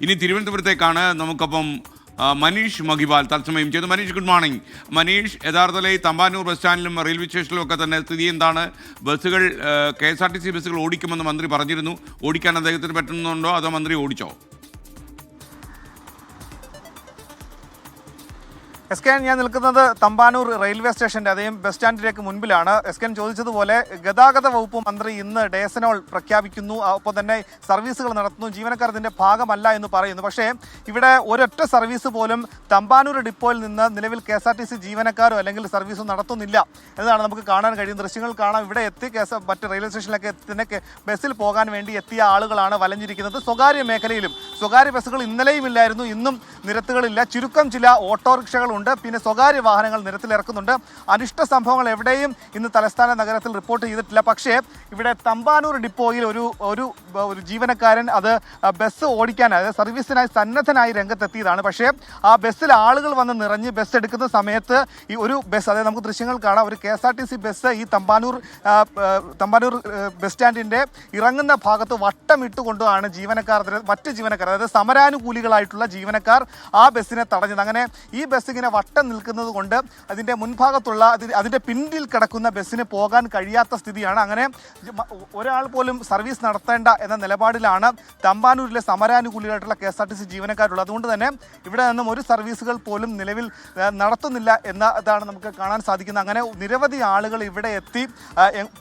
ഇനി തിരുവനന്തപുരത്തേക്കാണ് നമുക്കൊപ്പം മനീഷ് മഹിവാൽ തത്സമയം ചെയ്തു. Manish, good morning. മനീഷ്, യഥാർത്ഥത്തിൽ ഈ തമ്പാനൂർ ബസ് സ്റ്റാൻഡിലും റെയിൽവേ സ്റ്റേഷനിലും ഒക്കെ തന്നെ സ്ഥിതി എന്താണ്? ബസ്സുകൾ KSRTC ബസ്സുകൾ ഓടിക്കുമെന്ന് മന്ത്രി പറഞ്ഞിരുന്നു. ഓടിക്കാൻ അദ്ദേഹത്തിന് പറ്റുന്നുണ്ടോ അതോ മന്ത്രി ഓടിച്ചോ? എസ്കെൻ, ഞാൻ നിൽക്കുന്നത് തമ്പാനൂർ റെയിൽവേ സ്റ്റേഷൻ്റെ അതേ ബസ് സ്റ്റാൻഡിലേക്ക് മുൻപിലാണ്. എസ്കെൻ ചോദിച്ചതുപോലെ ഗതാഗത വകുപ്പ് മന്ത്രി ഇന്ന് ഡേസനോൾ പ്രഖ്യാപിക്കുന്നു, ഒപ്പം തന്നെ സർവീസുകൾ നടത്തുന്നു, ജീവനക്കാർ ഇതിൻ്റെ ഭാഗമല്ല എന്ന് പറയുന്നു. പക്ഷേ ഇവിടെ ഒരൊറ്റ സർവീസ് പോലും തമ്പാനൂർ ഡിപ്പോയിൽ നിന്ന് നിലവിൽ KSRTC ജീവനക്കാരോ അല്ലെങ്കിൽ സർവീസോ നടത്തുന്നില്ല എന്നതാണ് നമുക്ക് കാണാൻ കഴിയും. ദൃശ്യങ്ങൾ കാണാം. ഇവിടെ എത്തി മറ്റ് റെയിൽവേ സ്റ്റേഷനിലേക്ക് തന്നെ ബസ്സിൽ പോകാൻ വേണ്ടി എത്തിയ ആളുകളാണ് വലഞ്ഞിരിക്കുന്നത്. സ്വകാര്യ മേഖലയിലും സ്വകാര്യ ബസ്സുകൾ ഇന്നലെയും ഇല്ലായിരുന്നു, ഇന്നും നിരത്തുകളില്ല. ചുരുക്കം ചില ഓട്ടോറിക്ഷകൾ, പിന്നെ സ്വകാര്യ വാഹനങ്ങൾ നിരത്തിലിറക്കുന്നുണ്ട്. അനിഷ്ട സംഭവങ്ങൾ എവിടെയും ഇന്ന് തലസ്ഥാന നഗരത്തിൽ റിപ്പോർട്ട് ചെയ്തിട്ടില്ല. പക്ഷേ ഇവിടെ തമ്പാനൂർ ഡിപ്പോയിൽ ഒരു ജീവനക്കാരൻ അത് ബസ് ഓടിക്കാൻ, അതായത് സർവീസിനായി സന്നദ്ധനായി രംഗത്തെത്തിയതാണ്. പക്ഷേ ആ ബസ്സിൽ ആളുകൾ വന്ന് നിറഞ്ഞ് ബസ് എടുക്കുന്ന സമയത്ത് ഈ ഒരു ബസ്, അതായത് നമുക്ക് ദൃശ്യങ്ങൾ കാണാം, ഒരു KSRTC ബസ് ഈ തമ്പാനൂർ ബസ് സ്റ്റാൻഡിൻ്റെ ഇറങ്ങുന്ന ഭാഗത്ത് വട്ടമിട്ടുകൊണ്ടാണ് മറ്റ് ജീവനക്കാർ, അതായത് സമരാനുകൂലികളായിട്ടുള്ള ജീവനക്കാർ ആ ബസ്സിനെ തടഞ്ഞത്. അങ്ങനെ ഈ ബസ് ഇങ്ങനെ വട്ടം നിൽക്കുന്നത് കൊണ്ട് അതിൻ്റെ മുൻഭാഗത്തുള്ള അതിൻ്റെ പിന്നിൽ കിടക്കുന്ന ബസ്സിന് പോകാൻ കഴിയാത്ത സ്ഥിതിയാണ്. അങ്ങനെ ഒരാൾ പോലും സർവീസ് നടത്തേണ്ട എന്ന നിലപാടിലാണ് തമ്പാനൂരിലെ സമരാനുകൂലികളായിട്ടുള്ള KSRTC ജീവനക്കാരുള്ളത്. അതുകൊണ്ട് തന്നെ ഇവിടെ നിന്നും ഒരു സർവീസുകൾ പോലും നിലവിൽ നടത്തുന്നില്ല എന്നതാണ് നമുക്ക് കാണാൻ സാധിക്കുന്നത്. അങ്ങനെ നിരവധി ആളുകൾ ഇവിടെ എത്തി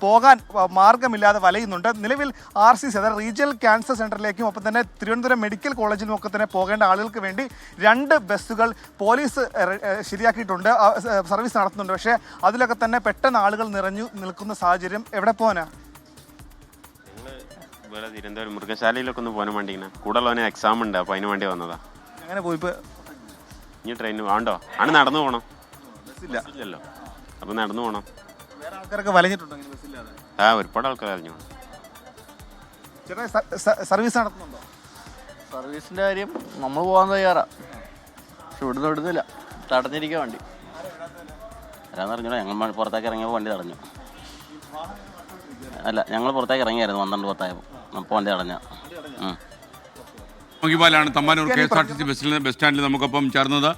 പോകാൻ മാർഗമില്ലാതെ വലയുന്നുണ്ട്. നിലവിൽ RCC, അതായത് റീജിയണൽ ക്യാൻസർ സെൻ്ററിലേക്കും ഒപ്പം തന്നെ തിരുവനന്തപുരം മെഡിക്കൽ കോളേജിലും ഒക്കെ തന്നെ പോകേണ്ട ആളുകൾക്ക് വേണ്ടി 2 ബസ്സുകൾ പോലീസ് ശരിയാക്കിയിട്ടുണ്ട്, സർവീസ് നടത്തുന്നുണ്ട്. പക്ഷേ അതിലൊക്കെ തന്നെ പെട്ടെന്ന് ആളുകൾ നിറഞ്ഞു നിൽക്കുന്ന സാഹചര്യം. എവിടെ പോകാനാ? തിരുവനന്തപുരം മൃഗശാലയിലൊക്കെ ഒന്ന് പോകാൻ വേണ്ടി കൂടുതൽ എക്സാം ഉണ്ട്, അപ്പോൾ അതിന് വേണ്ടി വന്നതാ. അങ്ങനെ പോയിപ്പോ ഇനി ട്രെയിൻ വേണ്ടോ? ആണ് നടന്നു പോകണം, ബസ്സില്ലല്ലോ, അപ്പോൾ നടന്നു പോകണം. വേറെ ആൾക്കാരൊക്കെ വലഞ്ഞിട്ടുണ്ടോ ബസ്സില്ലാതെ? ഒരുപാട് ആൾക്കാർ അറിഞ്ഞു. ചേട്ടാ, സർവീസ് നടത്തുന്നുണ്ടോ? സർവീസിൻ്റെ കാര്യം നമ്മൾ പോകാൻ തയ്യാറാണ്, പക്ഷെ ഇവിടുന്ന് വിടുന്നില്ല, തടഞ്ഞിരിക്കുക വണ്ടി. ആരാന്ന് അറിഞ്ഞോ? ഞങ്ങൾ പുറത്തേക്ക് ഇറങ്ങിയപ്പോൾ വണ്ടി തടഞ്ഞു. അല്ല, ഞങ്ങൾ പുറത്തേക്ക് ഇറങ്ങിയായിരുന്നു 12:10 അപ്പോൾ വണ്ടി തടഞ്ഞ. മഹിവാലാണ് തമ്പാനൂർ KSRTC ബസ് സ്റ്റാൻഡിൽ നമുക്കൊപ്പം ചേർന്നത്.